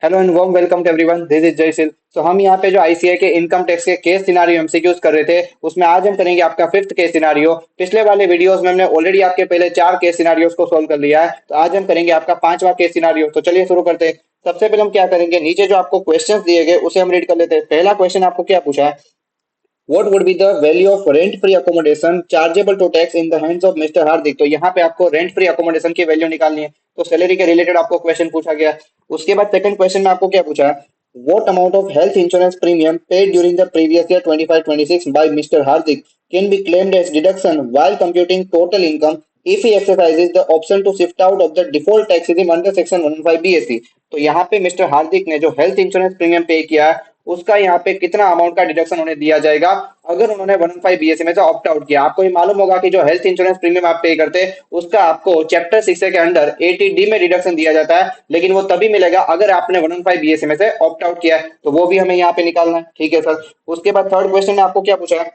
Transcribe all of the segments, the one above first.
Hello and warm welcome to everyone, this is Jaysheel. हम यहाँ पे जो आईसीआई के इनकम टैक्स के केस सिनारियो एमसीक्यूज कर रहे थे, उसमें आज हम करेंगे आपका फिफ्थ केस सिनारियो। पिछले वाले वीडियोस में हमने ऑलरेडी आपके पहले चार केस सिनारियोस को सोल्व कर लिया है, तो आज हम करेंगे आपका पांचवा केस सिनारियो। तो चलिए शुरू करते हैं। सबसे पहले हम क्या करेंगे, नीचे जो आपको क्वेश्चन दिए गए उसे हम रीड कर लेते हैं। पहला क्वेश्चन आपको क्या पूछा है, What would be the value of rent-free accommodation chargeable to tax in the hands of Mr. हार्दिक। तो यहाँ पे आपको रेंट फ्री अकोमोडेशन की वैल्यू निकालनी है, तो सैलरी के रिलेटेड आपको क्वेश्चन पूछा गया। उसके बाद सेकंड क्वेश्चन में आपको क्या पूछा है, What amount of health insurance premium paid during the previous year 25-26 by Mr. Hardik can be claimed as deduction while computing total income if he exercises the option to shift out of the default tax regime under section 115 BSc। तो यहाँ पे mister हार्दिक ने जो health insurance premium पे किया है, उसका यहाँ पे कितना अमाउंट का डिडक्शन उन्हें दिया जाएगा अगर उन्होंने 115 बीएससी में से ऑप्ट आउट किया। आपको ये मालूम होगा कि जो हेल्थ इंश्योरेंस प्रीमियम आप पे करते हैं, उसका आपको चैप्टर 6 के अंडर 80D में डिडक्शन दिया जाता है, लेकिन वो तभी मिलेगा अगर आपने 115 बीएससी में से ऑप्ट आउट किया है। तो वो भी हमें यहाँ पे निकालना है, ठीक है सर। उसके बाद थर्ड क्वेश्चन में आपको क्या पूछा है,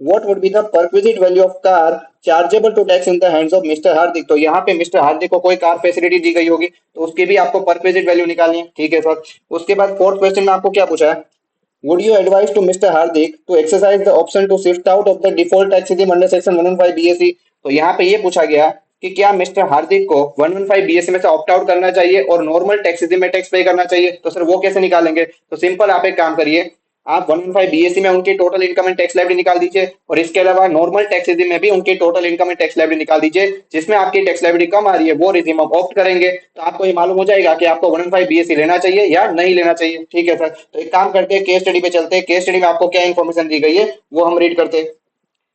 What would be the perquisite value of car chargeable to tax in the hands of Mr. हार्दिक। तो यहाँ पे मिस्टर हार्दिक को कोई कार फैसिलिटी दी गई होगी, तो उसकी भी आपको परक्विजिट वैल्यू निकालनी है, ठीक है सर। उसके बाद फोर्थ क्वेश्चन में आपको क्या पूछा है, Would you advise to Mr. Hardik to exercise the option to shift out of the default tax regime under section 115 BSc। तो यहाँ पे ये पूछा गया कि क्या मिस्टर हार्दिक को 115 बीएससी में से ऑप्ट आउट करना चाहिए और नॉर्मल टैक्स regime में टैक्स पे करना चाहिए। तो सर वो कैसे निकालेंगे, तो सिंपल आप एक काम करिए, आप 115 बीएससी में उनकी total income and tax liability निकाल दीजिए और इसके अलावा नॉर्मल टैक्स रिजीम में भी उनकी total income and tax liability निकाल दीजिए। जिसमें आपकी टैक्स लायबिलिटी कम आ रही है वो रिजीम आप ऑप्ट करेंगे, तो आपको ये मालूम हो जाएगा कि आपको 115 बीएससी लेना चाहिए या नहीं लेना चाहिए, ठीक है सर। तो एक काम करते हैं, केस स्टडी पे चलते हैं। केस स्टडी में आपको क्या इन्फॉर्मेशन दी गई है वो हम रीड करते हैं।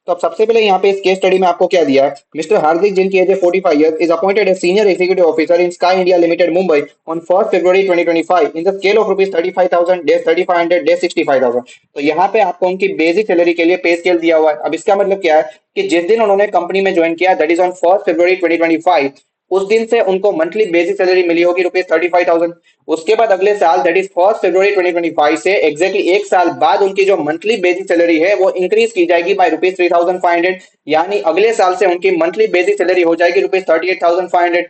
तो अब सबसे पहले यहाँ पे इस केस स्टडी में आपको क्या दिया है, मिस्टर हार्दिक जिनकी एज है 45 years is appointed as senior executive officer in Sky India Limited Mumbai on 1 February 2025 in the scale of rupees 35,000 3500 65,000। तो यहाँ पे आपको उनकी बेसिक सैलरी के लिए पे स्केल दिया हुआ है। अब इसका मतलब क्या है कि जिस दिन उन्होंने कंपनी में ज्वाइन किया, दैट इज ऑन 1 फरवरी 2025, उस दिन से उनको मंथली बेसिक सैलरी मिली होगी रुपीज 35,000। उसके बाद अगले साल दैट इज 1 फरवरी 2025 से एग्जैक्टली एक साल बाद उनकी जो मंथली बेसिक सैलरी है वो इंक्रीज की जाएगी बाय रुपीज 3,500, यानी अगले साल से उनकी मंथली बेसिक सैलरी हो जाएगी रुपीज 38,500।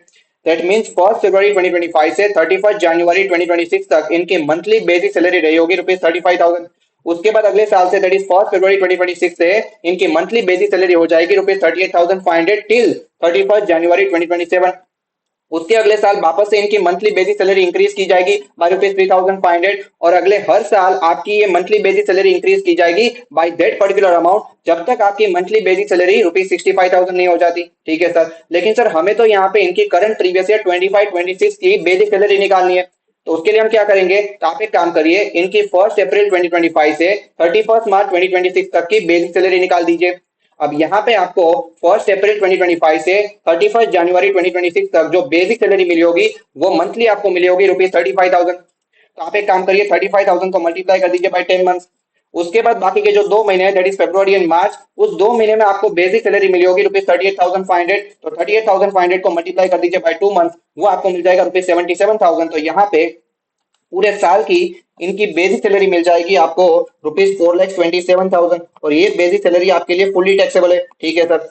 दैट मींस 1 फरवरी 2025 से 31 जनवरी 2026 तक इनकी मंथली बेसिक सैलरी रही होगी रुपीज 35,000। उसके बाद अगले साल से दैट इज 1 फरवरी 2026 से इनकी मंथली बेसिक सैलरी हो जाएगी रुपीज 38,500 टिल 31 जनवरी 2027। उसके अगले साल वापस से इनकी मंथली बेसिक सैलरी इंक्रीज की जाएगी बाय रुपीज 3,500 और अगले हर साल आपकी ये मंथली बेसिक सैलरी इंक्रीज की जाएगी बाय दैट पर्टिकुलर अमाउंट जब तक आपकी मंथली बेसिक सैलरी रुपीज 65,000 नहीं हो जाती, ठीक है सर। लेकिन सर हमें तो यहाँ पे इनकी करंट प्रीवियस ईयर 25-26 की बेसिक सैलरी निकालनी है। तो उसके लिए हम क्या करेंगे, तो आप एक काम करिए, इनकी 1 अप्रैल 2025 से 31 मार्च 2026 तक की बेसिक सैलरी निकाल दीजिए। अब यहाँ पे आपको 1 अप्रैल 2025 से 31 जनवरी 2026 तक जो बेसिक सैलरी मिली होगी वो मंथली आपको मिली होगी रुपीज 35,000। तो आप एक काम करिए, 35,000 को मल्टीप्लाई कर दीजिए बाय 10 मंथ्स। उसके बाद बाकी के जो 2 महीने हैं दैट इज फरवरी एंड मार्च, उस 2 महीने में आपको बेसिक सैलरी मिली होगी रुपीज 38,500। तो 38,500 को मल्टीप्लाई कर दीजिए बाय 2 मंथ्स, वो आपको मिल जाएगा रुपीज 77,000। तो यहाँ पे पूरे साल की इनकी बेसिक सैलरी मिल जाएगी आपको रुपीज 4,27,000 और ये बेसिक सैलरी आपके लिए फुली टैक्सेबल है, ठीक है सर।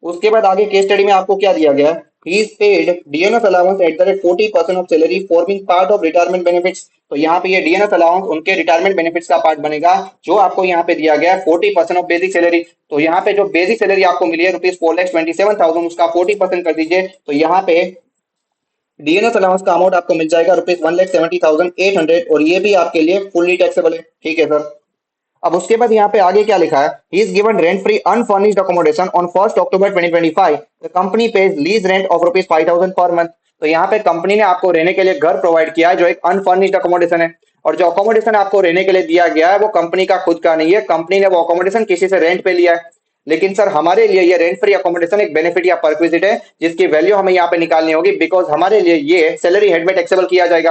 उसके बाद आगे केस स्टडी में आपको क्या दिया गया है, he is paid DNS allowance at the rate 40% of salary forming part of retirement benefits। तो यहाँ पे ये DNS allowance उनके रिटायरमेंट बेनिफिट्स का पार्ट बनेगा, जो आपको यहाँ पे दिया गया है 40% ऑफ बेसिक सैलरी। तो यहाँ पे जो बेसिक सैलरी आपको मिली है रुपीज 4,27,000, उसका 40% कर दीजिए, तो यहाँ पे डीएनएस अलाउंस का अमाउंट आपको मिल जाएगा रुपीज 1,70,800 और ये भी आपके लिए फुल्ली टैक्सेबल है, ठीक है सर। अब उसके बाद यहाँ पे आगे क्या लिखा है, he is given rent free unfurnished accommodation on 1 October 2025, the company page lease rent of rupees 5,000 per month. तो यहाँ पे कंपनी ने आपको रहने के लिए घर प्रोवाइड किया है जो एक अनफर्निश्ड अकोमोडेशन है, और जो अकोमोडेशन आपको रहने के लिए दिया गया है वो कंपनी का खुद का नहीं है, कंपनी ने वो अकोमोडेशन किसी से रेंट पे लिया है। लेकिन सर हमारे लिए ये रेंट फ्री अकोमोडेशन एक बेनिफिट या परक्विजिट है जिसकी वैल्यू हमें यहाँ पे निकालनी होगी, बिकॉज हमारे लिए ये सैलरी हेड में टैक्सेबल किया जाएगा।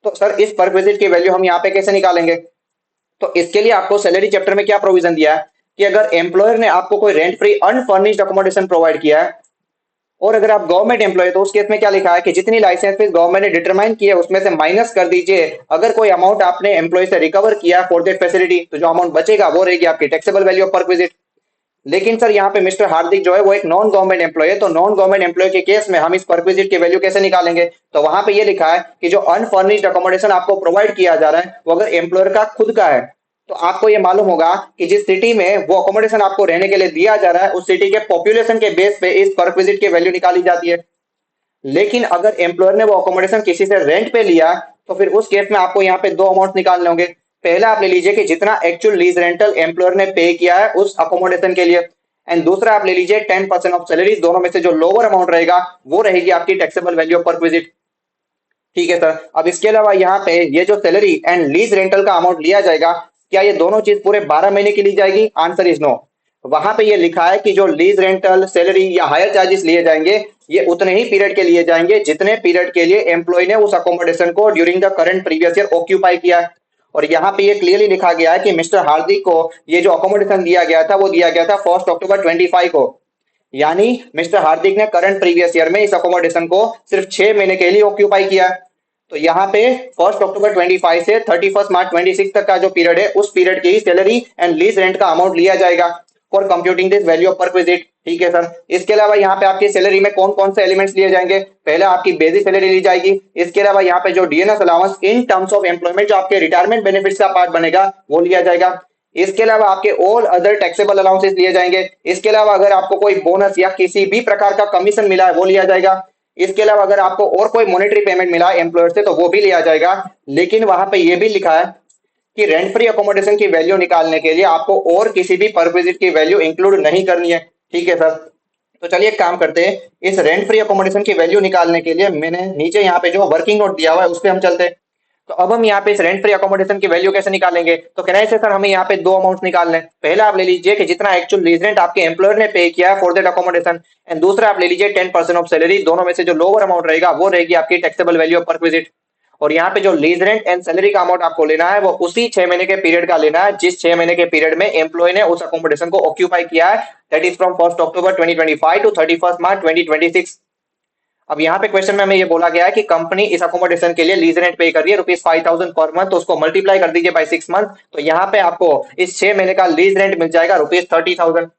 तो सर इस परक्विजिट की वैल्यू हम यहाँ पे कैसे निकालेंगे, तो इसके लिए आपको सैलरी चैप्टर में क्या प्रोविजन दिया है कि अगर एम्प्लॉयर ने आपको कोई rent free unfurnished accommodation provide किया है और अगर आप गवर्नमेंट एम्प्लॉय, तो उस केस में क्या लिखा है कि जितनी लाइसेंस फीस गवर्नमेंट ने डिटरमाइन की है उसमें से माइनस कर दीजिए अगर कोई अमाउंट आपने एम्प्लॉय से रिकवर किया फॉर दैट फैसिलिटी, तो जो अमाउंट बचेगा वो रहेगी आपकी टैक्सेबल वैल्यू ऑफ परक्विजिट। लेकिन सर यहाँ पे मिस्टर हार्दिक जो है वो एक नॉन गवर्नमेंट एम्प्लॉय है, तो नॉन गवर्नमेंट एम्प्लॉय के केस में हम इस परक्विजिट की वैल्यू कैसे निकालेंगे? तो वहां पे ये लिखा है कि जो अनफर्निश्ड अकोमोडेशन आपको प्रोवाइड किया जा रहा है वो अगर एम्प्लॉयर का खुद का है, तो आपको ये मालूम होगा कि जिस सिटी में वो अकोमोडेशन आपको रहने के लिए दिया जा रहा है उस सिटी के पॉपुलेशन के बेस पे इस परक्विजिट की वैल्यू निकाली जाती है। लेकिन अगर एम्प्लॉयर ने वो अकोमोडेशन किसी से रेंट पे लिया, तो फिर उस केस में आपको यहाँ पे दो अमाउंट निकालने होंगे। पहला आप ले लीजिए कि जितना एक्चुअल लीज रेंटल एम्प्लॉयर ने पे किया है उस अकोमोडेशन के लिए, एंड दूसरा आप ले लीजिए 10% ऑफ सैलरी। दोनों में से जो लोअर अमाउंट रहेगा वो रहेगी आपकी टैक्सेबल वैल्यू पर विजिट। ठीक है सर। अब इसके अलावा यहाँ पे ये जो सैलरी एंड लीज रेंटल का अमाउंट लिया जाएगा, क्या ये दोनों चीज पूरे 12 महीने की ली जाएगी? Answer is no. वहां पे ये लिखा है कि जो लीज रेंटल सैलरी या हायर चार्जेस लिए जाएंगे ये उतने ही पीरियड के लिए जाएंगे जितने पीरियड के लिए एम्प्लॉय ने उस अकोमोडेशन को during the current previous year occupy किया है। और यहाँ पे ये क्लियरली लिखा गया है कि मिस्टर हार्दिक को ये जो अकोमोडेशन दिया गया था वो दिया गया था 1 अक्टूबर 25 को, यानी मिस्टर हार्दिक ने करंट प्रीवियस ईयर में इस अकोमोडेशन को सिर्फ 6 महीने के लिए ऑक्यूपाई किया। तो यहाँ पे 1 अक्टूबर 25 से 31 मार्च 26 तक का जो पीरियड है उस पीरियड की सैलरी एंड लीज रेंट का अमाउंट लिया जाएगा for computing this value of perquisite. ठीक है सर। इसके अलावा यहाँ पे आपकी सैलरी में कौन कौन से एलिमेंट्स लिए जाएंगे? पहला आपकी बेसिक सैलरी ली जाएगी। इसके अलावा यहाँ पे जो DNS allowance in terms of employment जो आपके रिटायरमेंट बेनिफिट्स का पार्ट बनेगा वो लिया जाएगा। इसके अलावा आपके ऑल अदर टैक्सेबल अलाउंसेस लिए जाएंगे। इसके अलावा अगर आपको कोई बोनस या किसी भी प्रकार का कमीशन मिला है वो लिया जाएगा। इसके अलावा अगर आपको और कोई मॉनेटरी पेमेंट मिला है एम्प्लॉयर से तो वो भी लिया जाएगा। लेकिन वहां पे ये भी लिखा है कि रेंट फ्री अकोमोडेशन की वैल्यू निकालने के लिए आपको और किसी भी परक्विजिट की वैल्यू इंक्लूड नहीं करनी है। ठीक है सर। तो चलिए एक काम करते हैं, इस रेंट फ्री अकोमोडेशन की वैल्यू निकालने के लिए मैंने नीचे यहाँ पे जो वर्किंग नोट दिया हुआ है उस पर हम चलते हैं। तो अब हम यहाँ पे इस रेंट फ्री अकोमोडेशन की वैल्यू कैसे निकालेंगे? तो कहना है सर हमें यहाँ पे दो अमाउंट निकालने हैं। पहला आप ले लीजिए कि जितना एक्चुअल लीज रेंट आपके एम्प्लॉयर ने पे किया है फॉर दैट अकोमोडेशन, एंड दूसरा आप ले लीजिए 10% ऑफ सैलरी। दोनों में से जो लोअर अमाउंट रहेगा वो रहेगी आपकी टैक्सेबल वैल्यू ऑफ परक्विजिट। और यहाँ पे जो लीज रेंट एंड सैलरी का अमाउंट आपको लेना है वो उसी 6 महीने के पीरियड का लेना है जिस 6 महीने के पीरियड में एम्प्लॉय ने उस अकोमोडेशन को ऑक्यूपाई किया है, that is from 1 October 2025 to 31 March 2026। अब यहाँ पे क्वेश्चन में हमें ये बोला गया है कि कंपनी इस अकोमोडेशन के लिए लीज रेंट पे कर रही है ₹5,000 पर मंथ, तो उसको मल्टीप्लाई कर दीजिए बाय 6 मंथ, तो यहाँ पे आपको इस 6 महीने का लीज रेंट मिल जाएगा ₹30,000।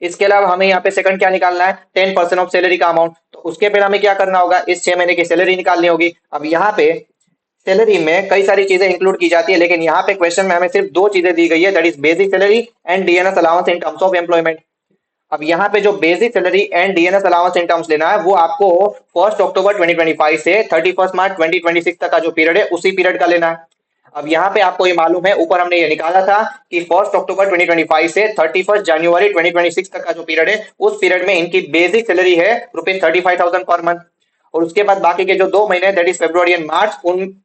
इसके अलावा हमें यहाँ पे सेकंड क्या निकालना है? 10% ऑफ सैलरी का अमाउंट। तो उसके पहले हमें क्या करना होगा? इस 6 महीने की सैलरी निकालनी होगी। अब यहाँ पे सैलरी में कई सारी चीजें इंक्लूड की जाती है, लेकिन यहाँ पे क्वेश्चन में हमें सिर्फ दो चीजें दी गई है, that is basic salary and DNS allowance in terms of employment. अब यहाँ पे जो basic salary and DNS allowance in terms लेना है वो आपको 1 अक्टूबर 2025 से 31 मार्च 2026 तक का जो पीरियड है उसी पीरियड का लेना है। अब यहाँ पे आपको ये मालूम है, ऊपर हमने ये निकाला था कि 1 अक्टूबर 2025 से 31 जनवरी 2026 तक का जो पीरियड है उस पीरियड में इनकी बेसिक सैलरी है ₹35,000 पर मंथ। और उसके बाद बाकी के जो 2 महीने दैट इज फरवरी एंड मार्च,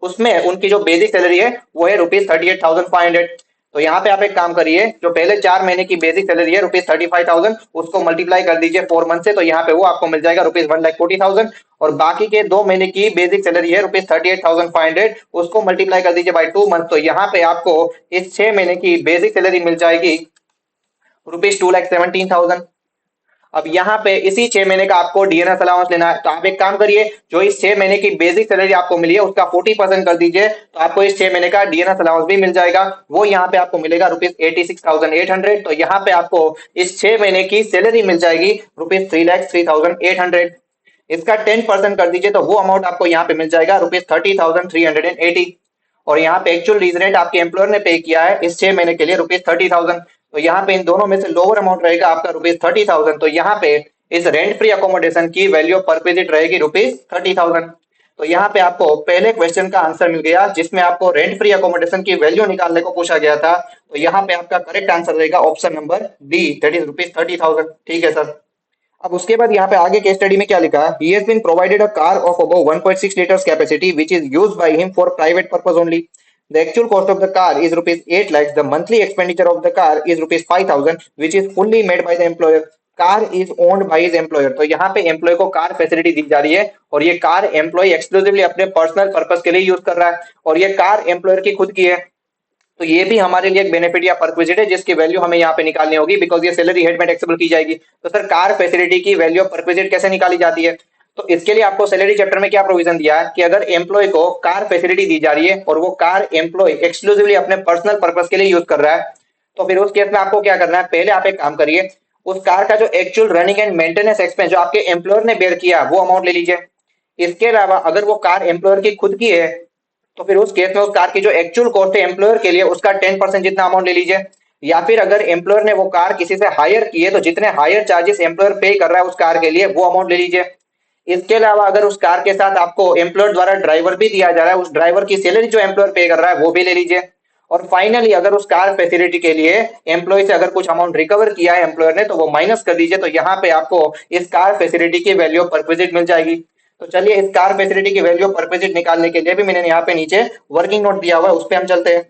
उसमें उनकी जो बेसिक सैलरी है वो है ₹38,500। तो यहाँ पे आप एक काम करिए, जो पहले 4 महीने की बेसिक सैलरी है ₹35,000 उसको मल्टीप्लाई कर दीजिए 4 मंथ से, तो यहाँ पे वो आपको मिल जाएगा ₹1,40,000। और बाकी के 2 महीने की बेसिक सैलरी है ₹38,500 उसको मल्टीप्लाई कर दीजिए बाय 2 मंथ, तो यहाँ पे आपको इस 6 महीने की बेसिक सैलरी मिल जाएगी ₹2,17,000। अब यहाँ पे इसी 6 महीने का आपको डीएनएस अलाउंस लेना है, तो आप एक काम करिए, जो इस 6 महीने की बेसिक सैलरी आपको मिली है उसका 40% कर दीजिए, तो आपको इस 6 महीने का डीएनएस अलाउंस भी मिल जाएगा। वो यहाँ पे आपको मिलेगा ₹86,800। तो यहाँ पे आपको इस 6 महीने की सैलरी मिल जाएगी ₹3,03,800। इसका 10% कर दीजिए तो वो अमाउंट आपको यहाँ पे मिल जाएगा ₹30,380। और यहाँ पे एक्चुअल लीज रेंट आपके एम्प्लॉयर ने पे किया है इस 6 महीने के लिए ₹30,000। तो यहाँ पे इन दोनों में से लोअर अमाउंट रहेगा आपका ₹30,000। तो यहाँ पे इस रेंट फ्री अकोमोडेशन की वैल्यू ऑफ परक्विजिट रहेगी ₹30,000। तो यहाँ पे आपको पहले क्वेश्चन का आंसर मिल गया जिसमें आपको रेंट फ्री अकोमोडेशन की वैल्यू निकालने को पूछा गया था। तो यहाँ पे आपका करेक्ट आंसर रहेगा option number B, that is ₹30,000। ठीक है सर। अब उसके बाद यहाँ पे आगे केस स्टडी में क्या लिखा है? He has been provided a car of above 1.6 liters capacity which is used by him for private purpose only. The actual cost of the car is rupees 8 lakhs. The monthly expenditure of the car is rupees 5,000 which is fully made by the employer. Car is owned by his employer. तो यहाँ पे employ को car facility दी जा रही है और ये car employ exclusively अपने पर्सनल पर्पस के लिए यूज कर रहा है और ये कार एम्प्लॉयर की खुद की है। तो ये भी हमारे लिए एक बेनिफिट या परक्विजिट है जिसकी वैल्यू हमें यहाँ पे निकालनी होगी बिकॉज ये सैलरी हेड में टैक्सेबल की जाएगी। तो सर कार फैसिलिटी की वैल्यू ऑफ परक्विजिट कैसे निकाली जाती है? तो इसके लिए आपको सैलरी चैप्टर में क्या प्रोविजन दिया है कि अगर एम्प्लॉय को कार फैसिलिटी दी जा रही है और वो कार एम्प्लॉय एक्सक्लूसिवली अपने पर्सनल पर्पस के लिए यूज कर रहा है, तो फिर उस केस में आपको क्या करना है, पहले आप एक काम करिए, उस कार का जो actual running and maintenance expense जो आपके एम्प्लॉयर ने बेयर किया वो अमाउंट ले लीजिए। इसके अलावा अगर वो कार एम्प्लॉयर की खुद की है तो फिर उस केस में उस कार की जो एक्चुअल कॉस्ट है एम्प्लॉयर के लिए उसका 10% जितना अमाउंट ले लीजिए। या फिर अगर एम्प्लॉयर ने वो कार किसी से हायर की है तो जितने हायर चार्जेस एम्प्लॉयर पे कर रहा है उस कार के लिए वो अमाउंट ले लीजिए। इसके अलावा अगर उस कार के साथ आपको एम्प्लॉयर द्वारा ड्राइवर भी दिया जा रहा है, उस ड्राइवर की सैलरी जो एम्प्लॉयर पे कर रहा है वो भी ले लीजिए। और फाइनली अगर उस कार फैसिलिटी के लिए एम्प्लॉय से अगर कुछ अमाउंट रिकवर किया है एम्प्लॉयर ने तो वो माइनस कर दीजिए। तो यहाँ पे आपको इस कार फैसिलिटी की वैल्यू पर विजिट मिल जाएगी। तो चलिए इस कार फैसिलिटी की वैल्यू पर विजिट निकालने के लिए भी मैंने यहाँ पे नीचे वर्किंग नोट दिया हुआ है, उस पर हम चलते हैं।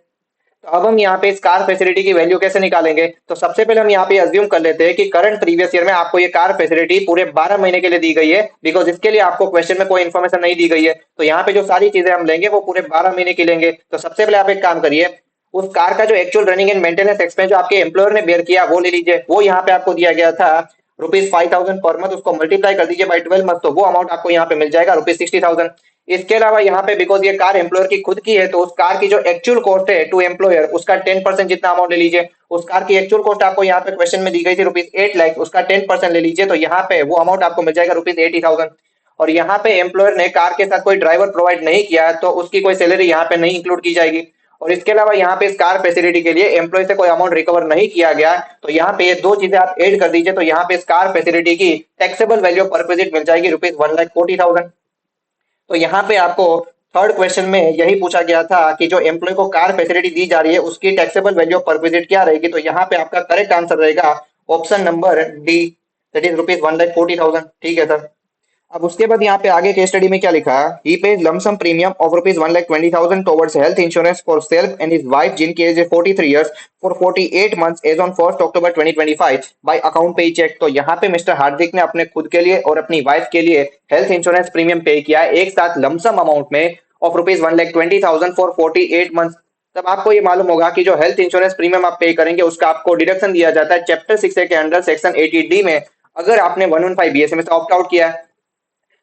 तो अब हम यहाँ पे इस कार फैसिलिटी की वैल्यू कैसे निकालेंगे, तो सबसे पहले हम यहाँ पे अज्यूम कर लेते हैं कि करंट प्रीवियस ईयर में आपको ये कार फैसिलिटी पूरे 12 महीने के लिए दी गई है, बिकॉज इसके लिए आपको क्वेश्चन में कोई इन्फॉर्मेशन नहीं दी गई है। तो यहाँ पे जो सारी चीजें हम लेंगे वो पूरे 12 महीने की लेंगे। तो सबसे पहले आप एक काम करिए, उस कार का जो actual running and maintenance expense जो आपके एम्प्लॉयर ने बेयर किया वो ले लीजिए। वो यहाँ पे आपको दिया गया था ₹5,000 पर मंथ, उसको मल्टीप्लाई कर दीजिए बाई 12 मंथ, तो वो अमाउंट आपको यहाँ पे मिल जाएगा ₹60,000। इसके अलावा यहाँ पे बिकॉज ये कार एम्प्लॉयर की खुद की है तो उस कार की जो एक्चुअल कॉस्ट है टू एम्प्लॉयर उसका 10% जितना अमाउंट ले लीजिए। उस कार की एक्चुअल कॉस्ट आपको यहाँ पे क्वेश्चन में दी गई थी ₹8 लाख, उसका 10% ले लीजिए। तो यहाँ पे वो अमाउंट आपको मिल जाएगा ₹80,000। और यहाँ पे एम्प्लॉयर ने कार के साथ कोई ड्राइवर प्रोवाइड नहीं किया है तो उसकी कोई सैलरी यहाँ पे नहीं इंक्लूड की जाएगी। और इसके अलावा यहाँ पे इस कार फैसिलिटी के लिए एम्प्लॉय से कोई अमाउंट रिकवर नहीं किया गया, तो यहाँ पे ये दो चीजें आप ऐड कर दीजिए। तो यहाँ पे इस कार फैसिलिटी की टैक्सेबल वैल्यू पर विजिट मिल जाएगी ₹1,40,000। तो यहाँ पे आपको थर्ड क्वेश्चन में यही पूछा गया था कि जो एम्प्लॉय को कार फैसिलिटी दी जा रही है उसकी टैक्सेबल वैल्यू पर विजिट क्या रहेगी। तो यहाँ पे आपका करेक्ट आंसर रहेगा option number D, that is ₹1,40,000। ठीक है सर। अब उसके बाद यहाँ पे आगे केस स्टडी में क्या लिखा है, he pays lump sum premium of ₹1,20,000 towards health insurance for self and his wife जिनकी एज है 43 years for 48 months age on 1 October 2025 by account payee cheque. तो यहाँ पे मिस्टर हार्दिक ने अपने खुद के लिए और अपनी वाइफ के लिए हेल्थ इंश्योरेंस प्रीमियम पे किया है एक साथ लमसम अमाउंट में ऑफ ₹1,20,000 फॉर 48 मंथ्स। तब आपको ये मालूम होगा कि जो हेल्थ इंश्योरेंस प्रीमियम आप पे करेंगे उसका आपको डिडक्शन दिया जाता है चैप्टर 6 के अंडर सेक्शन 80D में, अगर आपने 115BSA में से ऑप्ट आउट किया है।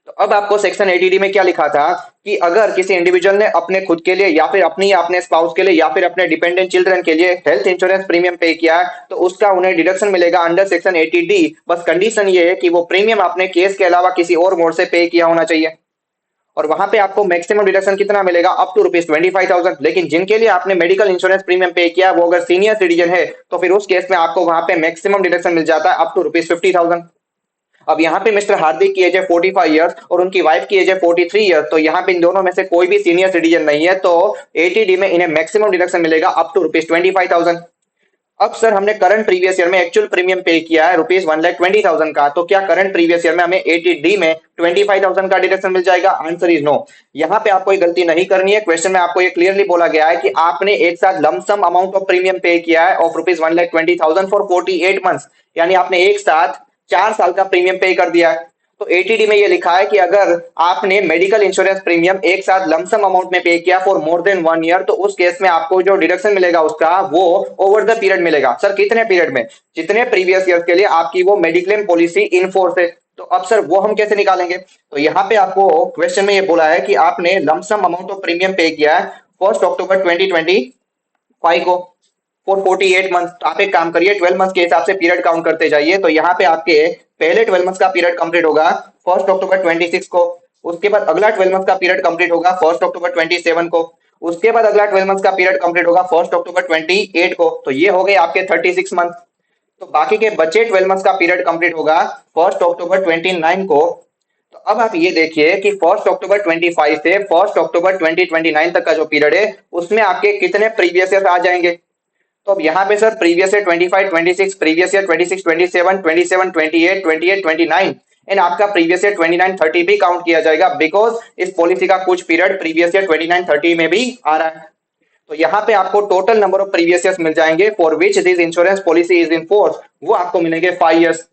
तो अब आपको सेक्शन 80D में क्या लिखा था कि अगर किसी इंडिविजुअल ने अपने खुद के लिए या फिर अपनी या अपने स्पाउस के लिए या फिर अपने डिपेंडेंट चिल्ड्रन के लिए हेल्थ इंश्योरेंस प्रीमियम पे किया है तो उसका उन्हें डिडक्शन मिलेगा अंडर सेक्शन 80D। बस कंडीशन ये है कि वो प्रीमियम आपने केस के अलावा किसी और मोड से पे किया होना चाहिए। और वहां पे आपको मैक्सिमम डिडक्शन कितना मिलेगा, अप टू ₹25,000। लेकिन जिनके लिए आपने मेडिकल इंश्योरेंस प्रीमियम पे किया वो अगर सीनियर सिटीजन है तो फिर उस केस में आपको वहां पे मैक्सिमम डिडक्शन मिल जाता है अप टू ₹50,000। अब यहाँ पे मिस्टर हार्दिक की एज है 45 ईयर्स और उनकी वाइफ की एज है 43 ईयर्स, तो यहाँ पे इन दोनों में से कोई भी सीनियर सिटीजन नहीं है, तो 80D में इन्हें मैक्सिमम डिडक्शन मिलेगा अप टू ₹25,000। अब सर हमने करंट प्रीवियस ईयर में एक्चुअल प्रीमियम पे किया है ₹1,20,000 का, तो क्या करंट प्रीवियस ईयर में हमें 80D में 25,000 का डिडक्शन मिल जाएगा? Answer is no. यहाँ पे आपको गलती नहीं करनी है, क्वेश्चन में आपको ये क्लियरली बोला गया है कि आपने एक साथ लमसम अमाउंट ऑफ प्रीमियम पे किया है ऑफ ₹1,20,000 फॉर 48 मंथ्स, यानी आपने एक साथ 4 साल का प्रीमियम पे कर दिया है। तो 80D में ये लिखा है कि अगर आपने मेडिकल इंश्योरेंस प्रीमियम एक साथ लमसम अमाउंट में पे किया फॉर मोर देन 1 ईयर तो उस केस में आपको जो डिडक्शन मिलेगा उसका वो ओवर द पीरियड मिलेगा। सर कितने पीरियड में? जितने प्रीवियस ईयर के लिए आपकी वो मेडिक्लेम पॉलिसी इन फोर्स है। तो अब सर वो हम कैसे निकालेंगे? तो यहाँ पे आपको क्वेश्चन में ये बोला है कि आपने लमसम अमाउंट ऑफ प्रीमियम पे किया है 1 अक्टूबर 2025 को फॉर 48 मंथ। तो आप एक काम करिए 12 मंथ के हिसाब से पीरियड काउंट करते जाइए। तो यहाँ पे आपके पहले 12 मंथ का पीरियड कंप्लीट होगा 1 अक्टूबर 26 को, उसके बाद अगला 12 मंथ का पीरियड कंप्लीट होगा 1 अक्टूबर 27 को, उसके बाद अगला 12 मंथ का पीरियड कंप्लीट होगा 1 अक्टूबर 28 को। तो ये हो गए आपके 36 मंथ। तो बाकी के बचे 12 मंथ का पीरियड कंप्लीट होगा 1 अक्टूबर 29 को। तो अब आप ये देखिए कि 1 अक्टूबर 25 से 1 अक्टूबर 2029 तक का जो पीरियड है उसमें आपके कितने प्रीवियस ईयर आ जाएंगे? तो अब यहाँ पे sir previous year 25, 26, previous year 26, 27, 27, 28, 28, 29 and आपका प्रीवियस ईयर 29, 30 भी काउंट किया जाएगा, बिकॉज इस पॉलिसी का कुछ पीरियड प्रीवियस ईयर 29, 30 में भी आ रहा है। तो यहाँ पे आपको total number of previous years मिल जाएंगे for which this insurance policy is in force, वो आपको मिलेंगे 5 ईयर्स।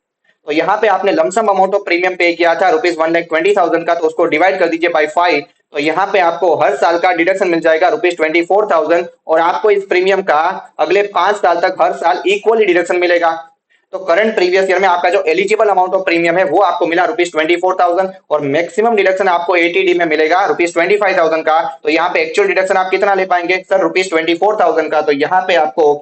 तो यहाँ पे आपने लमसम अमाउंट ऑफ प्रीमियम पे किया था ₹1,20,000 का, तो उसको डिवाइड कर दीजिए बाय 5। तो यहाँ पे आपको हर साल का डिडक्शन मिल जाएगा ₹24,000 और आपको इस प्रीमियम का अगले 5 साल तक हर साल इक्वली डिडक्शन मिलेगा। तो करंट प्रीवियस ईयर में आपका जो एलिजिबल अमाउंट ऑफ प्रीमियम है वो आपको मिला ₹24,000 और मैक्सिमम डिडक्शन आपको 80D में मिलेगा ₹25,000 का। तो यहाँ पे एक्चुअल डिडक्शन आप कितना ले पाएंगे सर? ₹24,000 का। तो यहाँ पे आपको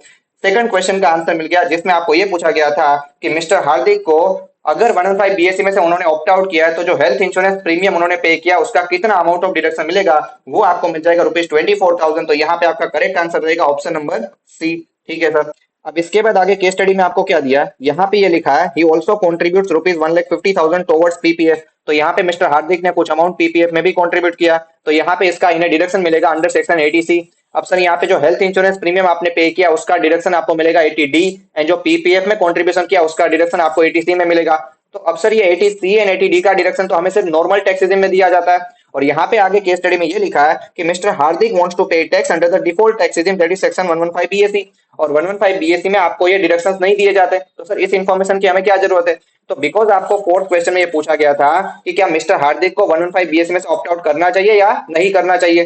सेकंड क्वेश्चन का आंसर मिल गया, जिसमें आपको ये पूछा गया था कि मिस्टर हार्दिक को अगर 115 बीएससी में से उन्होंने ऑप्ट आउट किया है तो जो हेल्थ इंश्योरेंस प्रीमियम उन्होंने पे किया उसका कितना अमाउंट ऑफ डिडक्शन मिलेगा, वो आपको मिल जाएगा ₹24,000। तो यहाँ पे आपका करेक्ट आंसर रहेगा ऑप्शन नंबर सी। ठीक है सर। अब इसके बाद आगे केस स्टडी में आपको क्या दिया, यहाँ पे ये लिखा है he also contribute ₹1,50,000 towards PPF. तो यहाँ पे मिस्टर हार्दिक ने कुछ अमाउंट पीपीएफ में भी कॉन्ट्रीब्यूट किया, तो यहाँ पे इसका इन्हें डिडक्शन मिलेगा अंडर सेक्शन 80C। अब सर यहाँ पे जो हेल्थ इंश्योरेंस प्रीमियम आपने पे किया उसका डिडक्शन आपको मिलेगा 80D, एंड जो पीपीएफ में कंट्रीब्यूशन किया उसका डिडक्शन आपको 80C में मिलेगा। तो अब सर ये 80C एंड 80D का डिडक्शन तो हमें सिर्फ नॉर्मल टैक्स रेजिम में दिया जाता है, और यहाँ पे आगे केस स्टडी में ये लिखा है कि मिस्टर हार्दिक वांट्स टू पे tax under the default tax regime that is section 115 BSc, और 115 बीएससी में आपको ये डिडक्शंस नहीं दिए जाते। तो सर इस इन्फॉर्मेशन की हमें क्या जरूरत है, तो बिकॉज आपको फोर्थ क्वेश्चन में ये पूछा गया था कि क्या मिस्टर हार्दिक को 115 बीएससी में से ऑप्ट आउट करना चाहिए या नहीं करना चाहिए।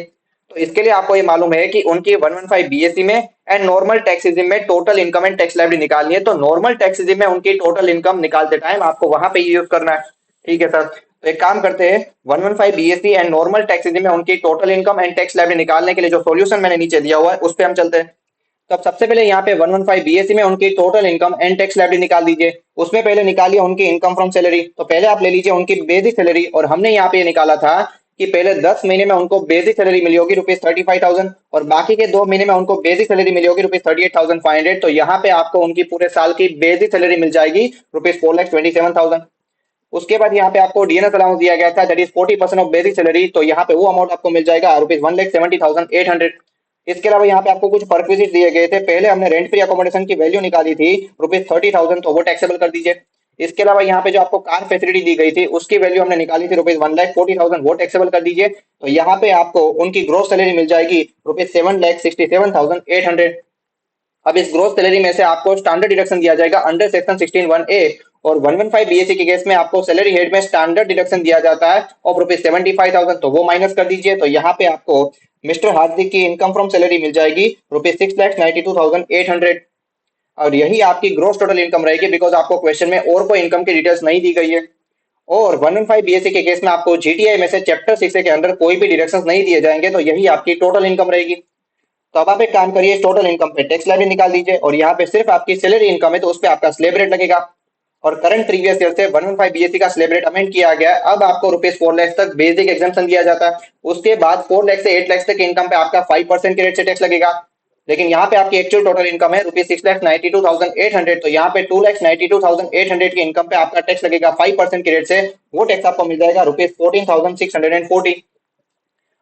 तो इसके लिए आपको ये मालूम है कि उनकी 115 बीएससी में एंड नॉर्मल टैक्स रेजिम में total income and tax liability निकालनी है। तो नॉर्मल टैक्स रेजिम में उनकी टोटल इनकम निकालते टाइम आपको वहां पे यूज करना है। ठीक है सर। तो एक काम करते हैं, 115 BSc and normal tax regime में उनकी total income and tax liability निकालने के लिए जो सॉल्यूशन मैंने नीचे दिया हुआ है उस पे हम चलते हैं। तो अब सबसे पहले यहाँ पे 115 बीएससी में उनकी total income and tax liability निकाल दीजिए। उसमें पहले निकालिए उनकी इनकम फ्रॉम सैलरी। तो पहले आप ले लीजिए उनकी बेसिक सैलरी, और हमने यहाँ पे निकाला था कि पहले 10 महीने में उनको बेसिक सैलरी मिली होगी ₹35,000, और बाकी के 2 महीने में उनको बेसिक सैलरी मिली होगी ₹38,500। तो यहाँ पे आपको उनकी पूरे साल की बेसिक सैलरी मिल जाएगी ₹4,27,000। उसके बाद यहाँ पे आपको डीएनएस अलाउंस दिया गया था that is 40% of basic salary. तो यहाँ पे वो अमाउंट आपको मिल जाएगा ₹1,70,800। इसके अलावा यहाँ पे आपको कुछ परक्विजिट दिए गए थे। पहले हमने रेंट फ्री अकोमोडेशन की वैल्यू निकाली थी ₹30,000, तो वो टैक्सेबल कर दीजिए। इसके अलावा यहाँ पे जो आपको कार फैसिलिटी दी गई थी उसकी वैल्यू हमने निकाली थी ₹1,40,000, वो टैक्सेबल कर दीजिए। तो यहाँ पे आपको उनकी ग्रोस सैलरी मिल जाएगी ₹7,67,800। अब इस ग्रोस सैलरी में से आपको स्टैंडर्ड डिडक्शन दिया जाएगा अंडर सेक्शन 16(1)(a), और 115 बीएससी के केस में आपको सैलरी हेड में स्टैंडर्ड डिडक्शन दिया जाता है ऑफ ₹75,000, तो वो माइनस कर दीजिए। तो यहाँ पे आपको मिस्टर हार्दिक की इनकम फ्रॉम सैलरी मिल जाएगी ₹6,92,800, और यही आपकी ग्रोस टोटल इनकम रहेगी, बिकॉज आपको क्वेश्चन में और कोई इनकम की डिटेल्स नहीं दी गई है। और 115 बीएससी के केस में आपको जीटीआई में से चैप्टर 6 के अंदर कोई भी डिडक्शंस नहीं दिए जाएंगे, तो यही आपकी टोटल इनकम रहेगी। तो अब आप एक काम करिए, टोटल इनकम पे टैक्स लायबिलिटी निकाल दीजिए, और यहाँ पे सिर्फ आपकी सैलरी इनकम है तो उस पे आपका स्लैब रेट लगेगा। और करंट प्रीवियस ईयर से 115 बीएससी का स्लैब रेट अमेंड किया गया है। अब आपको ₹4 लाख तक बेसिक एग्जाम्पशन दिया जाता है। उसके बाद 4 लाख से 8 लाख तक इनकम पे आपका 5% के रेट से टैक्स लगेगा। लेकिन यहाँ पे आपकी एक्चुअल टोटल इनकम है ₹6,92,800, तो यहाँ पे 2,92,800 की इनकम पे आपका टैक्स लगेगा 5% के रेट से। वो टैक्स आपको मिल जाएगा ₹14,640।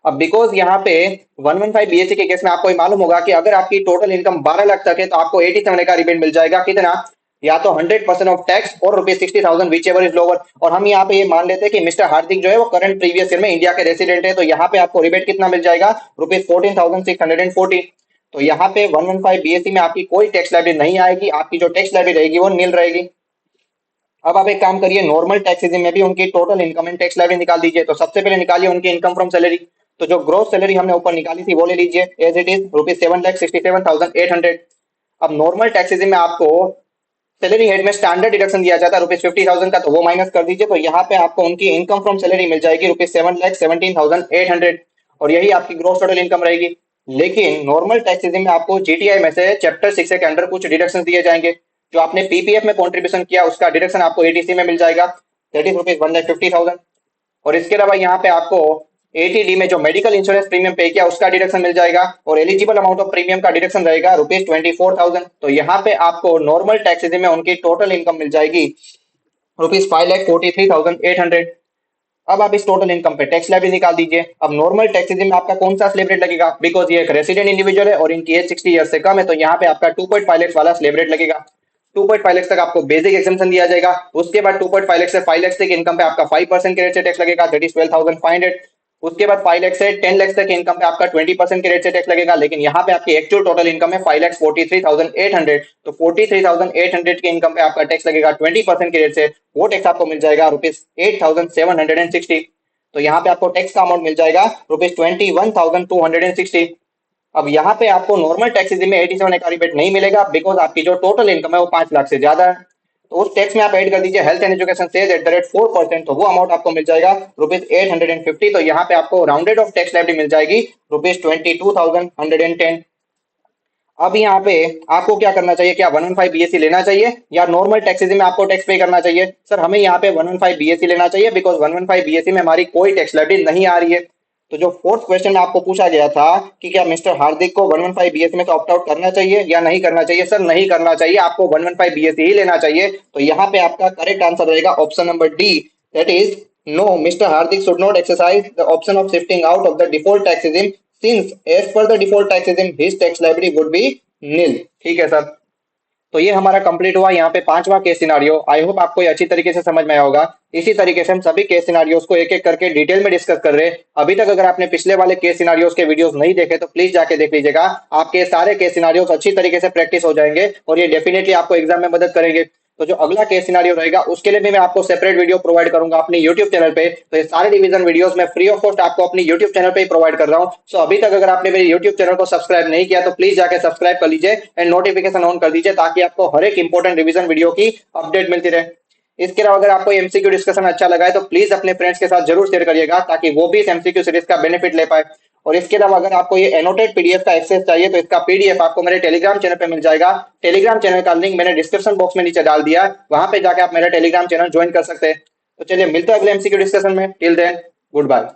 अब बिकॉज यहाँ पे 115 बीएससी के केस में आपको ये मालूम होगा कि अगर आपकी टोटल इनकम 12 लाख तक है तो आपको 87 का रिबेट मिल जाएगा। कितना, या तो 100% ऑफ टैक्स और ₹60,000 विच एवर इज लोअर। और हम यहाँ पे ये मान लेते हैं कि मिस्टर हार्दिक जो है वो करंट प्रीवियस ईयर में इंडिया के रेसिडेंट है, तो यहाँ पे आपको रिबेट कितना मिल जाएगा, ₹14,640। तो यहाँ पे 115 बीएससी में आपकी कोई टैक्स लायबिलिटी नहीं आएगी, आपकी जो टैक्स लायबिलिटी रहेगी वो नील रहेगी। अब आप एक काम करिए, नॉर्मल टैक्स रेजिम में भी उनकी total income and tax liability निकाल दीजिए। तो सबसे पहले निकालिए उनकी इनकम फ्रॉम सैलरी। तो जो ग्रोस सैलरी हमने ऊपर निकाली थी वो ले लीजिए एज इट इज ₹7,67,800। अब नॉर्मल टैक्स रेजिम में आपको सैलरी हेड में स्टैंडर्ड डिडक्शन दिया जाता है ₹50,000 का, तो वो माइनस कर दीजिए। तो यहाँ पे आपको उनकी इनकम फ्रॉम सैलरी मिल जाएगी ₹7,17,800, और यही आपकी ग्रोस टोटल इनकम रहेगी। लेकिन नॉर्मल टैक्स रेजिम में आपको जीटीआई में से चैप्टर 6 के अंडर कुछ डिडक्शन दिए जाएंगे। जो आपने पीपीएफ में कॉन्ट्रीब्यूशन किया उसका डिडक्शन आपको एटीसी में मिल जाएगा, दैट इज ₹1,50,000। और इसके अलावा यहाँ पे आपको एटीडी में जो मेडिकल इंश्योरेंस प्रीमियम पे किया उसका डिडक्शन मिल जाएगा, और एलिजिबल अमाउंट ऑफ प्रीमियम का डिडक्शन रहेगा ₹24,000। तो यहाँ पे आपको नॉर्मल टैक्स रेजिम में उनकी टोटल इनकम मिल जाएगी ₹5,43,800। अब आप इस टोटल इनकम पे टैक्स लायबिलिटी निकाल दीजिए। अब नॉर्मल टैक्स रेजिम में आपका कौन सा स्लैब रेट लगेगा, बिकॉज ये एक रेसिडेंट इंडिविजुअल है और इनकी एज 60 ईयर से कम है, तो यहाँ पे आपका 2.5 लाख वाला स्लैब रेट लगेगा। 2.5 लाख तक आपको बेसिक एग्जाम्पशन दिया जाएगा। उसके बाद 2.5 लाख से 5 लाख तक इनकम पे आपका 5% के रेट से टैक्स लगेगा, दैट इज 12,500। उसके बाद 5 लाख से 10 लाख तक इनकम पे आपका 20% के रेट से टैक्स लगेगा। लेकिन यहाँ पे आपकी एक्चुअल टोटल इनकम है 5,43,800, तो 43,800 की इनकम पे आपका टैक्स लगेगा 20% के रेट से। वो टैक्स आपको मिल जाएगा ₹8,760। तो यहाँ पे आपको टैक्स का अमाउंट मिल जाएगा ₹21,260। अब यहाँ पे आपको नॉर्मल टैक्स रेजिम में 87 का रिबेट नहीं मिलेगा, बिकॉज आपकी जो टोटल इनकम है वो 5 लाख से ज्यादा है। तो उस टैक्स में आप ऐड कर दीजिए health and education says at the rate 4%, तो वो अमाउंट आपको मिल जाएगा ₹850। तो यहाँ पे आपको राउंडेड ऑफ टैक्स लायबिलिटी मिल जाएगी ₹22,110। अब यहाँ पे आपको क्या करना चाहिए, क्या 115 बीएससी लेना चाहिए या नॉर्मल टैक्सेस में आपको टैक्स पे करना चाहिए? सर हमें यहाँ पे 115 बीएससी लेना चाहिए, बिकॉज 115 बीएससी में हमारी कोई टैक्स लाइबिलिटी नहीं आ रही है। तो जो फोर्थ क्वेश्चन आपको पूछा गया था कि क्या मिस्टर हार्दिक को 115 बीएससी में से ऑप्ट आउट करना चाहिए या नहीं करना चाहिए, सर नहीं करना चाहिए, आपको 115 बीएससी ही लेना चाहिए। तो यहाँ पे आपका करेक्ट आंसर रहेगा option number D, that is no, mister Hardik should not exercise the option of shifting out of the default tax regime since as per the default tax regime his tax liability would be nil। ठीक है sir. तो ये हमारा complete हुआ यहाँ पे पांचवा case scenario. I hope आपको ये अच्छी तरीके से समझ में आया होगा। इसी तरीके से हम सभी केस सिनारियोस को एक एक करके डिटेल में डिस्कस कर रहे हैं। अभी तक अगर आपने पिछले वाले केस सिनारियोस के वीडियोस नहीं देखे तो प्लीज जाके देख लीजिएगा। आपके सारे केस सिनारियोस अच्छी तरीके से प्रैक्टिस हो जाएंगे और ये डेफिनेटली आपको एग्जाम में मदद करेंगे। तो जो अगला केस सिनारियो रहेगा उसके लिए भी मैं आपको सेपरेट वीडियो प्रोवाइड करूंगा अपनी यूट्यूब चैनल पे। तो ये सारे डिवीजन वीडियोस मैं फ्री ऑफ कॉस्ट आपको अपनी यूट्यूब चैनल पे ही प्रोवाइड कर रहा हूँ। सो अभी तक अगर आपने मेरे यूट्यूब चैनल को सब्सक्राइब नहीं किया तो प्लीज जाकर सब्सक्राइब कर लीजिए एंड नोटिफिकेशन ऑन कर दीजिए, ताकि आपको हर एक इंपॉर्टेंट रिवीजन वीडियो की अपडेट मिलती रहे। इसके अलावा अगर आपको एमसीक्यू डिस्कशन अच्छा लगा है तो प्लीज अपने फ्रेंड्स के साथ जरूर शेयर करिएगा, ताकि वो भी इस एमसीक्यू सीरीज का बेनिफिट ले पाए। और इसके अलावा अगर आपको ये एनोटेड पीडीएफ का एक्सेस चाहिए तो इसका पीडीएफ आपको मेरे टेलीग्राम चैनल पे मिल जाएगा। टेलीग्राम चैनल का लिंक मैंने डिस्क्रिप्शन बॉक्स में नीचे डाल दिया, वहां पे जाके आप मेरा टेलीग्राम चैनल ज्वाइन कर सकते हैं। तो चलिए मिलते हैं अगले एमसीक्यू डिस्कशन में। Till then good bye.